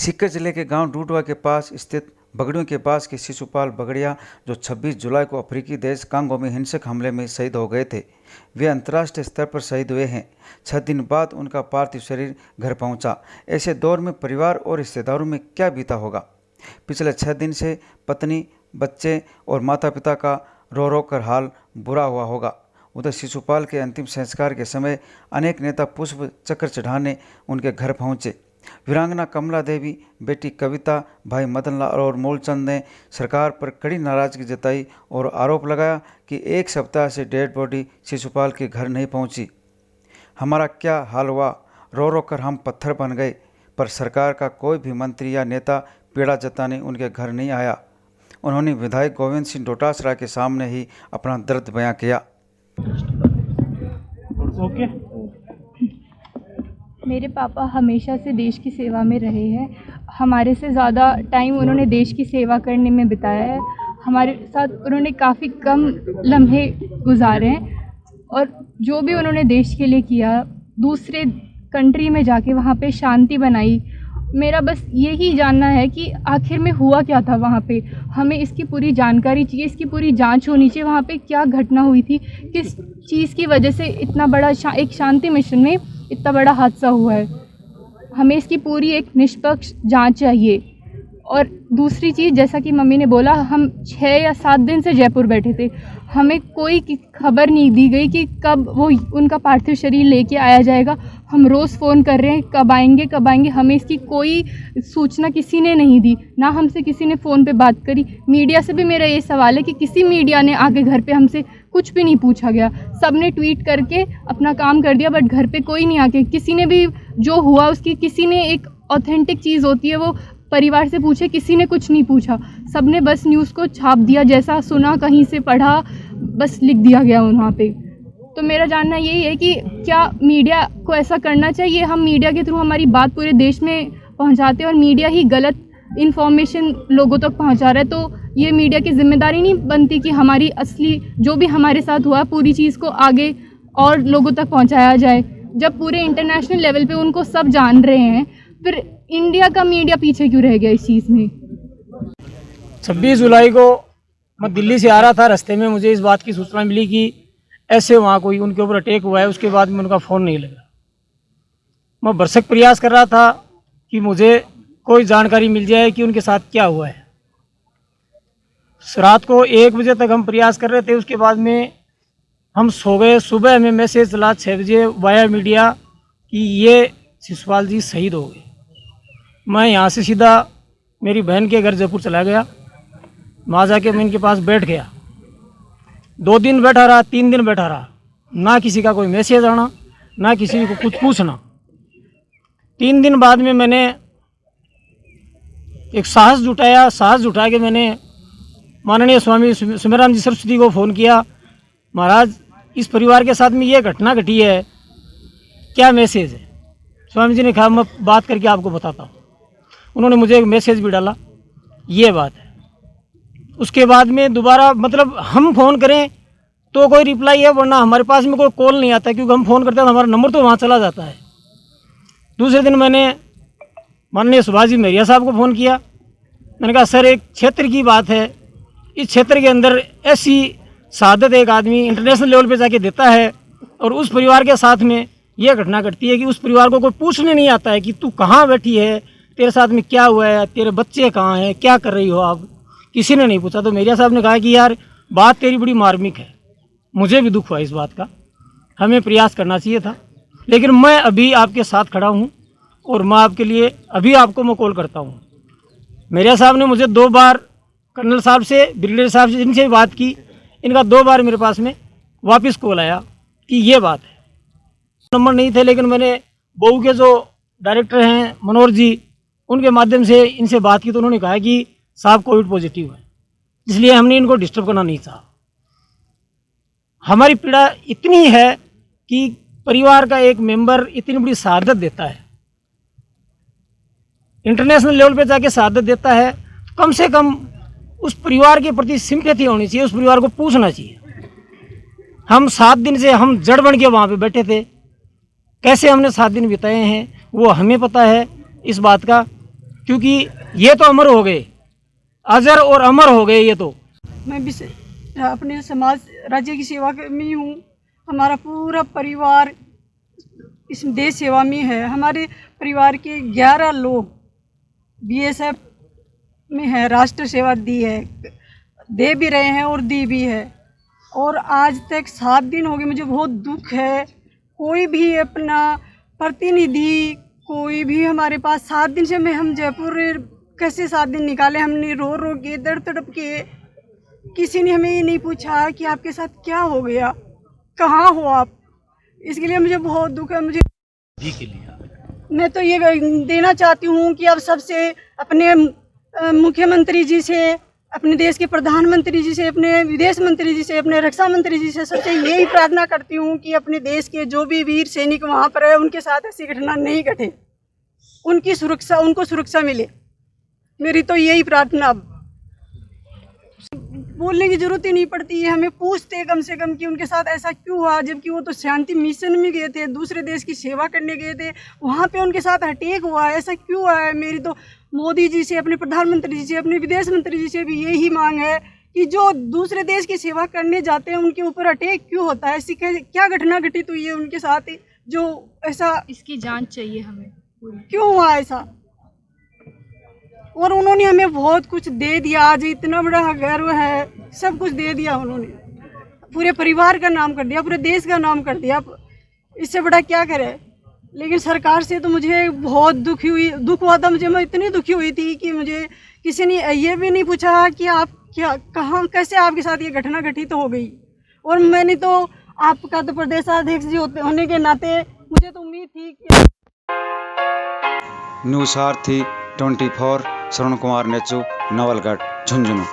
सीकर जिले के गांव डूडवा के पास स्थित बगड़ियों के पास के शिशुपाल बगड़िया, जो 26 जुलाई को अफ्रीकी देश कांगो में हिंसक हमले में शहीद हो गए थे, वे अंतर्राष्ट्रीय स्तर पर शहीद हुए हैं। 6 दिन बाद उनका पार्थिव शरीर घर पहुंचा। ऐसे दौर में परिवार और रिश्तेदारों में क्या बीता होगा। पिछले 6 दिन से पत्नी, बच्चे और माता पिता का रो रो कर हाल बुरा हुआ होगा। उधर शिशुपाल के अंतिम संस्कार के समय अनेक नेता पुष्प चक्र चढ़ाने उनके घर पहुंचे। वीरांगना कमला देवी, बेटी कविता, भाई मदन लाल और मूलचंद ने सरकार पर कड़ी नाराजगी जताई और आरोप लगाया कि 1 सप्ताह से डेड बॉडी शिशुपाल के घर नहीं पहुंची। हमारा क्या हाल हुआ, रो रो कर हम पत्थर बन गए, पर सरकार का कोई भी मंत्री या नेता पीड़ा जताने उनके घर नहीं आया। उन्होंने विधायक गोविंद सिंह डोटासरा के सामने ही अपना दर्द बयां किया। मेरे पापा हमेशा से देश की सेवा में रहे हैं। हमारे से ज़्यादा टाइम उन्होंने देश की सेवा करने में बिताया है। हमारे साथ उन्होंने काफ़ी कम लम्हे गुजारे हैं और जो भी उन्होंने देश के लिए किया, दूसरे कंट्री में जाके वहाँ पे शांति बनाई। मेरा बस यही जानना है कि आखिर में हुआ क्या था वहाँ पे। हमें इसकी पूरी जानकारी चाहिए, इसकी पूरी जांच होनी चाहिए। वहाँ पे क्या घटना हुई थी, किस चीज़ की वजह से इतना बड़ा एक शांति मिशन में इतना बड़ा हादसा हुआ है। हमें इसकी पूरी एक निष्पक्ष जांच चाहिए। और दूसरी चीज़, जैसा कि मम्मी ने बोला, हम 6 या 7 दिन से जयपुर बैठे थे। हमें कोई खबर नहीं दी गई कि कब वो उनका पार्थिव शरीर लेके आया जाएगा। हम रोज़ फ़ोन कर रहे हैं, कब आएंगे कब आएंगे। हमें इसकी कोई सूचना किसी ने नहीं दी, ना हमसे किसी ने फ़ोन पे बात करी। मीडिया से भी मेरा ये सवाल है कि किसी मीडिया ने आके घर पे हमसे कुछ भी नहीं पूछा गया। सब ने ट्वीट करके अपना काम कर दिया, बट घर पे कोई नहीं आके, किसी ने भी जो हुआ उसकी, किसी ने एक ऑथेंटिक चीज़ होती है वो परिवार से पूछे, किसी ने कुछ नहीं पूछा। सब ने बस न्यूज़ को छाप दिया, जैसा सुना कहीं से पढ़ा बस लिख दिया गया वहाँ पे। तो मेरा जानना यही है कि क्या मीडिया को ऐसा करना चाहिए। हम मीडिया के थ्रू हमारी बात पूरे देश में पहुँचाते हैं और मीडिया ही गलत इन्फॉर्मेशन लोगों तक पहुँचा रहा है। तो ये मीडिया की जिम्मेदारी नहीं बनती कि हमारी असली जो भी हमारे साथ हुआ पूरी चीज़ को आगे और लोगों तक पहुँचाया जाए। जब पूरे इंटरनेशनल लेवल पे उनको सब जान रहे हैं, फिर इंडिया का मीडिया पीछे क्यों रह गया इस चीज़ में। 26 जुलाई को मैं दिल्ली से आ रहा था, रास्ते में मुझे इस बात की सूचना मिली कि ऐसे वहाँ कोई उनके ऊपर अटैक हुआ है। उसके बाद में उनका फ़ोन नहीं लगा। मैं भरसक प्रयास कर रहा था कि मुझे कोई जानकारी मिल जाए कि उनके साथ क्या हुआ है। रात को 1 बजे तक हम प्रयास कर रहे थे। उसके बाद में हम सो गए। सुबह में मैसेज चला 6 बजे वाया मीडिया कि ये शिशुपाल जी शहीद हो गए। मैं यहाँ से सीधा मेरी बहन के घर जयपुर चला गया। वहाँ जाके मैं इनके पास बैठ गया। 2 दिन बैठा रहा, 3 दिन बैठा रहा, ना किसी का कोई मैसेज आना, ना किसी को कुछ पूछना। 3 दिन बाद में मैंने एक साहस जुटा के मैंने माननीय स्वामी सुमेराम जी सरस्वती को फ़ोन किया, महाराज इस परिवार के साथ में ये घटना घटी है, क्या मैसेज है। स्वामी जी ने कहा मैं बात करके आपको बताता हूँ। उन्होंने मुझे एक मैसेज भी डाला, ये बात है। उसके बाद में दोबारा मतलब हम फ़ोन करें तो कोई रिप्लाई है, वरना हमारे पास में कोई कॉल नहीं आता, क्योंकि हम फ़ोन करते हैं तो हमारा नंबर तो वहाँ चला जाता है। दूसरे दिन मैंने माननीय सुभाष जी मेरिया साहब को फ़ोन किया। मैंने कहा सर, एक क्षेत्र की बात है, इस क्षेत्र के अंदर ऐसी शहादत एक आदमी इंटरनेशनल लेवल पे जाके देता है और उस परिवार के साथ में यह घटना घटती है कि उस परिवार को कोई पूछने नहीं आता है कि तू कहाँ बैठी है, तेरे साथ में क्या हुआ है, तेरे बच्चे कहाँ हैं, क्या कर रही हो आप। किसी ने नहीं पूछा। तो मेरिया साहब ने कहा कि यार बात तेरी बड़ी मार्मिक है, मुझे भी दुख हुआ इस बात का, हमें प्रयास करना चाहिए था, लेकिन मैं अभी आपके साथ खड़ा हूँ और मैं आपके लिए अभी आपको मैं कॉल करता हूँ। मेरिया साहब ने मुझे 2 बार कर्नल साहब से, ब्रिगेडियर साहब से, इनसे बात की। इनका 2 बार मेरे पास में वापस कॉल आया कि ये बात है। नंबर नहीं थे, लेकिन मैंने बहू के जो डायरेक्टर हैं मनोहर जी, उनके माध्यम से इनसे बात की तो उन्होंने कहा कि साहब कोविड पॉजिटिव है, इसलिए हमने इनको डिस्टर्ब करना नहीं चाहा। हमारी पीड़ा इतनी है कि परिवार का एक मेंबर इतनी बड़ी शहादत देता है, इंटरनेशनल लेवल पे जाके शहादत देता है, तो कम से कम उस परिवार के प्रति सिंपैथी होनी चाहिए, उस परिवार को पूछना चाहिए। हम 7 दिन से हम जड़ बन के वहाँ पे बैठे थे। कैसे हमने 7 दिन बिताए हैं वो हमें पता है इस बात का। क्योंकि ये तो अमर हो गए, अजर और अमर हो गए ये तो। मैं भी अपने समाज राज्य की सेवा में हूँ। हमारा पूरा परिवार इस देश सेवा में है। हमारे परिवार के 11 लोग बीएसएफ में है, राष्ट्र सेवा दी है, दे भी रहे हैं और दी भी है। और आज तक 7 दिन हो गए, मुझे बहुत दुख है। कोई भी अपना प्रतिनिधि, कोई भी हमारे पास 7 दिन से हम जयपुर कैसे 7 दिन निकाले, हमने रो रो के दर्द तड़प के, किसी ने हमें ये नहीं पूछा कि आपके साथ क्या हो गया, कहाँ हो आप। इसके लिए मुझे बहुत दुख है। मुझे मैं तो ये देना चाहती हूँ कि अब सबसे अपने मुख्यमंत्री जी से, अपने देश के प्रधानमंत्री जी से, अपने विदेश मंत्री जी से, अपने रक्षा मंत्री जी से सबसे यही प्रार्थना करती हूँ कि अपने देश के जो भी वीर सैनिक वहाँ पर है उनके साथ ऐसी घटना नहीं घटे, उनकी सुरक्षा, उनको सुरक्षा मिले। मेरी तो यही प्रार्थना। अब बोलने की जरूरत ही नहीं पड़ती है, हमें पूछते कम से कम कि उनके साथ ऐसा क्यों हुआ, जबकि वो तो शांति मिशन में गए थे, दूसरे देश की सेवा करने गए थे, वहाँ पे उनके साथ अटैक हुआ, ऐसा क्यों हुआ है। मेरी तो मोदी जी से, अपने प्रधानमंत्री जी से, अपने विदेश मंत्री जी से भी यही मांग है कि जो दूसरे देश की सेवा करने जाते हैं उनके ऊपर अटैक क्यों होता है, ऐसी क्या घटना घटित हुई है उनके साथ जो ऐसा, इसकी जांच चाहिए हमें, क्यों हुआ ऐसा। और उन्होंने हमें बहुत कुछ दे दिया, आज इतना बड़ा गर्व है, सब कुछ दे दिया उन्होंने, पूरे परिवार का नाम कर दिया, पूरे देश का नाम कर दिया, इससे बड़ा क्या करे। लेकिन सरकार से तो मुझे बहुत दुख हुआ था मुझे। मैं इतनी दुखी हुई थी कि मुझे किसी ने ये भी नहीं पूछा कि आप क्या, कहाँ, कैसे आपके साथ ये घटना घटित हो गई। और मैंने तो आपका तो प्रदेशाध्यक्ष जी होने के नाते मुझे तो उम्मीद थी कि। न्यूज़ सारथी 24 श्रवण कुमार नेचू, नवलगढ़, झुंझुनू।